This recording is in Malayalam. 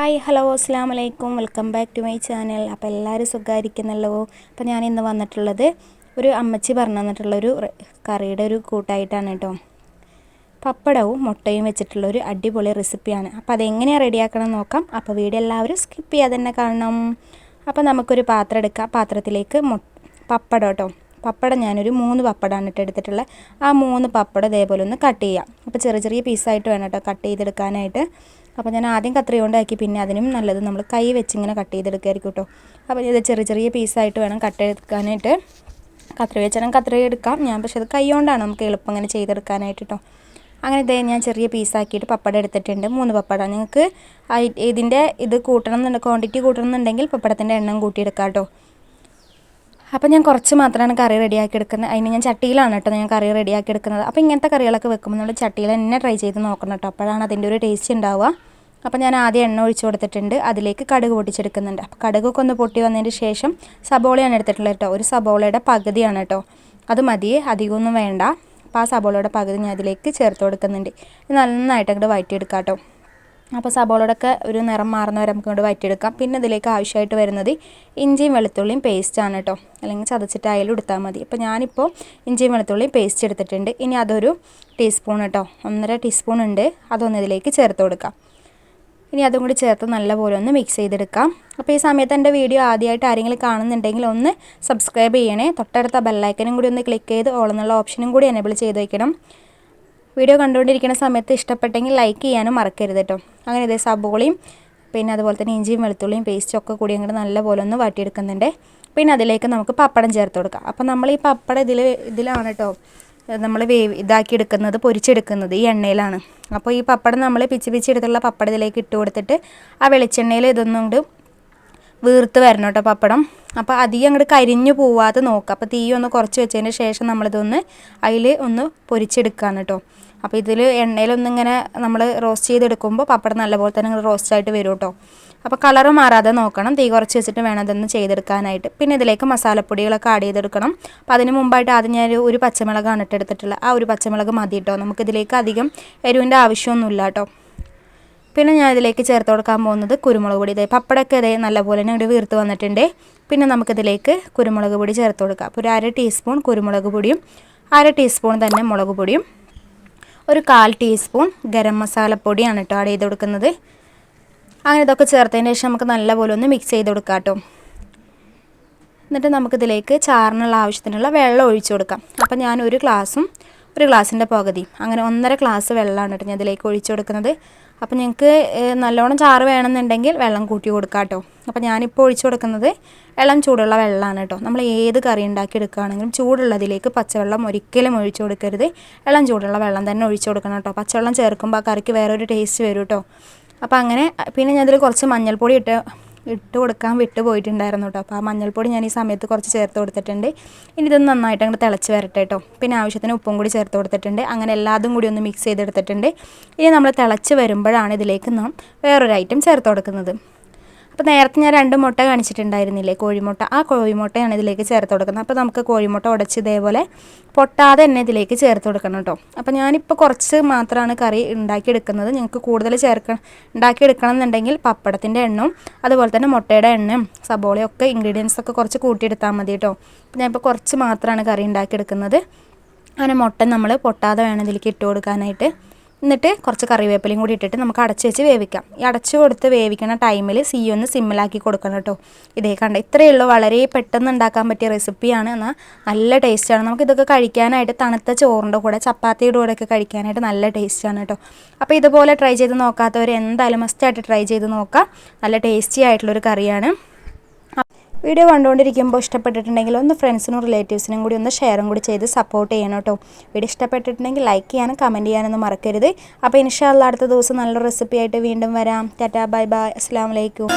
ഹായ് ഹലോ അസ്സലാമു അലൈക്കും welcome back to my channel. അപ്പോൾ എല്ലാവരും സുഖമായിരിക്കുന്നല്ലോ. അപ്പോൾ ഞാനിന്ന് വന്നിട്ടുള്ളത് ഒരു അമ്മച്ചി പറഞ്ഞു തന്നിട്ടുള്ളൊരു കറിയുടെ ഒരു കൂട്ടായിട്ടാണ് കേട്ടോ. പപ്പടവും മുട്ടയും വെച്ചിട്ടുള്ളൊരു അടിപൊളി റെസിപ്പിയാണ്. അപ്പോൾ അതെങ്ങനെയാണ് റെഡിയാക്കണം നോക്കാം. അപ്പോൾ വീഡിയോ എല്ലാവരും സ്കിപ്പ് ചെയ്യാതെ തന്നെ കാണണം. അപ്പോൾ നമുക്കൊരു പാത്രം എടുക്കാം. പാത്രത്തിലേക്ക് പപ്പടം കേട്ടോ. പപ്പടം ഞാനൊരു 3 പപ്പടമാണ് എടുത്തിട്ടുള്ളത്. ആ 3 പപ്പടം ഇതേപോലെ ഒന്ന് കട്ട് ചെയ്യാം. അപ്പോൾ ചെറിയ ചെറിയ പീസായിട്ട് വേണം കേട്ടോ കട്ട് ചെയ്തെടുക്കാനായിട്ട്. അപ്പോൾ ഞാൻ ആദ്യം കത്രിക കൊണ്ടാക്കി, പിന്നെ അതിനും നല്ലത് നമ്മൾ കൈ വെച്ച് ഇങ്ങനെ കട്ട് ചെയ്തെടുക്കായിരിക്കും കേട്ടോ. അപ്പോൾ ഇത് ചെറിയ ചെറിയ പീസായിട്ട് വേണം കട്ട് ചെയ്തെടുക്കാനായിട്ട്. കത്രിക വെച്ചാൽ കത്രിക എടുക്കാം, ഞാൻ പക്ഷേ അത് കൈ കൊണ്ടാണ് നമുക്ക് എളുപ്പം ഇങ്ങനെ ചെയ്തെടുക്കാനായിട്ട് കേട്ടോ. അങ്ങനെ ഇതേ ഞാൻ ചെറിയ പീസാക്കിയിട്ട് പപ്പടം എടുത്തിട്ടുണ്ട്. 3 പപ്പടം. നിങ്ങൾക്ക് ഇതിൻ്റെ ഇത് കൂട്ടണം എന്നുണ്ടെങ്കിൽ, ക്വാണ്ടിറ്റി കൂട്ടണം എന്നുണ്ടെങ്കിൽ പപ്പടത്തിൻ്റെ എണ്ണം കൂട്ടിയെടുക്കാം കേട്ടോ. അപ്പോൾ ഞാൻ കുറച്ച് മാത്രമാണ് കറി റെഡിയാക്കി എടുക്കുന്നത്. അതിന് ഞാൻ ചട്ടിയിലാണ് കേട്ടോ ഞാൻ കറി റെഡിയാക്കി എടുക്കുന്നത്. അപ്പോൾ ഇങ്ങനത്തെ കറികളൊക്കെ വെക്കുമ്പോൾ നമ്മൾ ചട്ടിയിൽ തന്നെ ട്രൈ ചെയ്ത് നോക്കണം കേട്ടോ. അപ്പോഴാണ് അതിൻ്റെ ഒരു ടേസ്റ്റ് ഉണ്ടാവുക. അപ്പോൾ ഞാൻ ആദ്യം എണ്ണ ഒഴിച്ച് കൊടുത്തിട്ടുണ്ട്. അതിലേക്ക് കടുക് പൊട്ടിച്ചെടുക്കുന്നുണ്ട്. അപ്പോൾ കടുകൊക്കെ ഒന്ന് പൊട്ടി വന്നതിന് ശേഷം സബോളയാണ് എടുത്തിട്ടുള്ളത് കേട്ടോ. ഒരു സബോളയുടെ പകുതിയാണ് കേട്ടോ. അത് മതിയേ, അധികമൊന്നും വേണ്ട. അപ്പോൾ ആ സബോളയുടെ പകുതി ഞാൻ അതിലേക്ക് ചേർത്ത് കൊടുക്കുന്നുണ്ട്. ഇത് നന്നായിട്ട് അങ്ങോട്ട് വഴറ്റിയെടുക്കാം കേട്ടോ. അപ്പോൾ സബോളയോടൊക്കെ ഒരു നിറം മാറുന്ന വരെ നമുക്ക് കൊണ്ട് വഴറ്റിയെടുക്കാം. പിന്നെ ഇതിലേക്ക് ആവശ്യമായിട്ട് വരുന്നത് ഇഞ്ചിയും വെളുത്തുള്ളിയും പേസ്റ്റാണ് കേട്ടോ. അല്ലെങ്കിൽ ചതച്ചിട്ട് അതിലും എടുത്താൽ മതി. അപ്പോൾ ഞാനിപ്പോൾ ഇഞ്ചിയും വെളുത്തുള്ളിയും പേസ്റ്റ് എടുത്തിട്ടുണ്ട്. ഇനി അതൊരു ടീസ്പൂൺ കേട്ടോ, 1.5 ടീസ്പൂൺ ഉണ്ട്. അതൊന്ന് ഇതിലേക്ക് ചേർത്ത് കൊടുക്കാം. ഇനി അതും കൂടി ചേർത്ത് നല്ലപോലെ ഒന്ന് മിക്സ് ചെയ്തെടുക്കാം. അപ്പോൾ ഈ സമയത്ത് എൻ്റെ വീഡിയോ ആദ്യമായിട്ട് ആരെങ്കിലും കാണുന്നുണ്ടെങ്കിൽ ഒന്ന് സബ്സ്ക്രൈബ് ചെയ്യണേ. തൊട്ടടുത്ത ബെല്ലൈക്കനും കൂടി ഒന്ന് ക്ലിക്ക് ചെയ്ത് ഓൾ എന്നുള്ള ഓപ്ഷനും കൂടി എനേബിൾ ചെയ്ത് വയ്ക്കണം. വീഡിയോ കണ്ടുകൊണ്ടിരിക്കുന്ന സമയത്ത് ഇഷ്ടപ്പെട്ടെങ്കിൽ ലൈക്ക് ചെയ്യാനും മറക്കരുത് കേട്ടോ. അങ്ങനെ ഇതേ സബോളയും പിന്നെ അതുപോലെ തന്നെ ഇഞ്ചിയും വെളുത്തുള്ളിയും പേസ്റ്റും ഒക്കെ കൂടി അങ്ങോട്ട് നല്ലപോലെ ഒന്ന് വാട്ടിയെടുക്കുന്നുണ്ട്. പിന്നെ അതിലേക്ക് നമുക്ക് പപ്പടം ചേർത്ത് കൊടുക്കാം. അപ്പോൾ നമ്മൾ ഈ പപ്പടം ഇതിലാണ് കേട്ടോ നമ്മൾ ഇതാക്കി എടുക്കുന്നത്, പൊരിച്ചെടുക്കുന്നത് ഈ എണ്ണയിലാണ്. അപ്പോൾ ഈ പപ്പടം നമ്മൾ പിച്ചി എടുത്തുള്ള പപ്പടം ഇതിലേക്ക് ഇട്ട് കൊടുത്തിട്ട് ആ വെളിച്ചെണ്ണയിൽ ഇതൊന്നും കൊണ്ട് വീർത്ത് വരണം കേട്ടോ പപ്പടം. അപ്പോൾ അധികം അങ്ങോട്ട് കരിഞ്ഞു പോവാതെ നോക്കുക. അപ്പോൾ തീ ഒന്ന് കുറച്ച് വെച്ചതിന് ശേഷം നമ്മളിതൊന്ന് അതിൽ ഒന്ന് പൊരിച്ചെടുക്കുകയാണ് കേട്ടോ. അപ്പോൾ ഇതിൽ എണ്ണയിലൊന്നിങ്ങനെ നമ്മൾ റോസ്റ്റ് ചെയ്തെടുക്കുമ്പോൾ പപ്പടം നല്ലപോലെ തന്നെ ഇങ്ങനെ റോസ്റ്റായിട്ട് വരും കേട്ടോ. അപ്പോൾ കളറ് മാറാതെ നോക്കണം. തീ കുറച്ച് വെച്ചിട്ട് വേണം ഇതൊന്ന് ചെയ്തെടുക്കാനായിട്ട്. പിന്നെ ഇതിലേക്ക് മസാലപ്പൊടികളൊക്കെ ആഡ് ചെയ്തെടുക്കണം. അപ്പോൾ അതിന് മുമ്പായിട്ട് ആദ്യം ഞാൻ ഒരു പച്ചമുളകാണ് ഇട്ടെടുത്തിട്ടുള്ളത്. ആ ഒരു പച്ചമുളക് മതി കേട്ടോ. നമുക്കിതിലേക്ക് അധികം എരിവിൻ്റെ ആവശ്യമൊന്നുമില്ല കേട്ടോ. പിന്നെ ഞാൻ ഇതിലേക്ക് ചേർത്ത് കൊടുക്കാൻ പോകുന്നത് കുരുമുളക് പൊടി. ഇതേ പപ്പടമൊക്കെ ഇതേ നല്ലപോലെ തന്നെ ഇവിടെ വീർത്ത് വന്നിട്ടുണ്ട്. പിന്നെ നമുക്കിതിലേക്ക് കുരുമുളക് പൊടി ചേർത്ത് കൊടുക്കാം. അപ്പോൾ ഒരു 1/2 ടീസ്പൂൺ കുരുമുളക് പൊടിയും 1/2 ടീസ്പൂൺ തന്നെ മുളക് പൊടിയും ഒരു 1/4 ടീസ്പൂൺ ഗരം മസാലപ്പൊടിയാണ് കേട്ടോ ആഡ് ചെയ്ത് കൊടുക്കുന്നത്. അങ്ങനെ ഇതൊക്കെ ചേർത്തതിന് ശേഷം നമുക്ക് നല്ലപോലെ ഒന്ന് മിക്സ് ചെയ്ത് കൊടുക്കാം കേട്ടോ. എന്നിട്ട് നമുക്കിതിലേക്ക് ചാറിനുള്ള ആവശ്യത്തിനുള്ള വെള്ളം ഒഴിച്ചു കൊടുക്കാം. അപ്പോൾ ഞാൻ ഒരു ഗ്ലാസിൻ്റെ പകുതി, അങ്ങനെ 1.5 ഗ്ലാസ് വെള്ളമാണ് കേട്ടോ ഞാൻ ഇതിലേക്ക് ഒഴിച്ചു കൊടുക്കുന്നത്. അപ്പോൾ നിങ്ങൾക്ക് നല്ലോണം ചാറ് വേണമെന്നുണ്ടെങ്കിൽ വെള്ളം കൂട്ടി കൊടുക്കാം കേട്ടോ. അപ്പോൾ ഞാനിപ്പോൾ ഒഴിച്ചു കൊടുക്കുന്നത് ഇളം ചൂടുള്ള വെള്ളമാണ് കേട്ടോ. നമ്മൾ ഏത് കറി ഉണ്ടാക്കി എടുക്കുകയാണെങ്കിലും ചൂടുള്ളതിലേക്ക് പച്ചവെള്ളം ഒരിക്കലും ഒഴിച്ചു കൊടുക്കരുത്. ഇളം ചൂടുള്ള വെള്ളം തന്നെ ഒഴിച്ചു കൊടുക്കണം കേട്ടോ. പച്ചവെള്ളം ചേർക്കുമ്പോൾ ആ കറിക്ക് വേറൊരു ടേസ്റ്റ് വരും കേട്ടോ. അപ്പോൾ അങ്ങനെ പിന്നെ ഞാൻ ഇതിൽ കുറച്ച് മഞ്ഞൾപ്പൊടി ഇട്ട് കൊടുക്കാൻ വിട്ട് പോയിട്ടുണ്ടായിരുന്നു കേട്ടോ. അപ്പോൾ ആ മഞ്ഞൾപ്പൊടി ഞാൻ ഈ സമയത്ത് കുറച്ച് ചേർത്ത് കൊടുത്തിട്ടുണ്ട്. ഇനി ഇതൊന്ന് നന്നായിട്ട് അങ്ങോട്ട് തിളച്ച് വരട്ടെ കേട്ടോ. പിന്നെ ആവശ്യത്തിന് ഉപ്പും കൂടി ചേർത്ത് കൊടുത്തിട്ടുണ്ട്. അങ്ങനെ എല്ലാതും കൂടി ഒന്ന് മിക്സ് ചെയ്തെടുത്തിട്ടുണ്ട്. ഇനി നമ്മൾ തിളച്ച് വരുമ്പോഴാണ് ഇതിലേക്ക് നാം വേറൊരു ഐറ്റം ചേർത്ത് കൊടുക്കുന്നത്. അപ്പോൾ നേരത്തെ ഞാൻ 2 മുട്ട കാണിച്ചിട്ടുണ്ടായിരുന്നില്ലേ, കോഴിമുട്ട. ആ കോഴിമുട്ടയാണ് ഇതിലേക്ക് ചേർത്ത് കൊടുക്കുന്നത്. അപ്പോൾ നമുക്ക് കോഴിമുട്ട ഉടച്ച് ഇതേപോലെ പൊട്ടാതെ തന്നെ ഇതിലേക്ക് ചേർത്ത് കൊടുക്കണം കേട്ടോ. അപ്പോൾ ഞാനിപ്പോൾ കുറച്ച് മാത്രമാണ് കറി ഉണ്ടാക്കിയെടുക്കുന്നത്. നിങ്ങൾക്ക് കൂടുതൽ ഉണ്ടാക്കിയെടുക്കണം എന്നുണ്ടെങ്കിൽ പപ്പടത്തിൻ്റെ എണ്ണവും അതുപോലെ തന്നെ മുട്ടയുടെ എണ്ണയും സബോളയും ഒക്കെ ഇൻഗ്രീഡിയൻസ് ഒക്കെ കുറച്ച് കൂട്ടിയെടുത്താൽ മതി കേട്ടോ. അപ്പോൾ ഞാനിപ്പോൾ കുറച്ച് മാത്രമാണ് കറി ഉണ്ടാക്കിയെടുക്കുന്നത്. അങ്ങനെ മുട്ട നമ്മൾ പൊട്ടാതെ വേണം ഇതിലേക്ക് ഇട്ട് കൊടുക്കാനായിട്ട്. എന്നിട്ട് കുറച്ച് കറിവേപ്പിലയും കൂടി ഇട്ടിട്ട് നമുക്ക് അടച്ച് വെച്ച് വേവിക്കാം. ഈ അടച്ച് കൊടുത്ത് വേവിക്കുന്ന ടൈമിൽ ഒന്ന് സിമ്മിലാക്കി കൊടുക്കണം കേട്ടോ. ഇതേ കണ്ട ഇത്രയേ ഉള്ളൂ. വളരെ പെട്ടെന്ന് ഉണ്ടാക്കാൻ പറ്റിയ റെസിപ്പിയാണ്. എന്നാൽ നല്ല ടേസ്റ്റാണ്. നമുക്കിതൊക്കെ കഴിക്കാനായിട്ട് തണുത്ത ചോറിൻ്റെ കൂടെ ചപ്പാത്തിയുടെ കൂടെയൊക്കെ കഴിക്കാനായിട്ട് നല്ല ടേസ്റ്റാണ് കേട്ടോ. അപ്പോൾ ഇതുപോലെ ട്രൈ ചെയ്ത് നോക്കാത്തവർ എന്തായാലും മസ്റ്റായിട്ട് ട്രൈ ചെയ്ത് നോക്കാം. നല്ല ടേസ്റ്റി ആയിട്ടുള്ളൊരു കറിയാണ്. വീഡിയോ കണ്ടുകൊണ്ടിരിക്കുമ്പോൾ ഇഷ്ടപ്പെട്ടിട്ടുണ്ടെങ്കിൽ ഒന്ന് ഫ്രണ്ട്സിനും റിലേറ്റീവ്സിനും കൂടി ഒന്ന് ഷെയറും കൂടി ചെയ്ത് സപ്പോർട്ട് ചെയ്യണം കേട്ടോ. വീഡിയോ ഇഷ്ടപ്പെട്ടിട്ടുണ്ടെങ്കിൽ ലൈക്ക് ചെയ്യാനും കമൻറ്റ് ചെയ്യാനൊന്നും മറക്കരുത്. അപ്പോൾ ഇൻഷാ അല്ലാഹ് അടുത്ത ദിവസം നല്ലൊരു റെസിപ്പി ആയിട്ട് വീണ്ടും വരാം. ടാറ്റാ ബൈ ബൈ, അസ്സലാമു അലൈക്കും.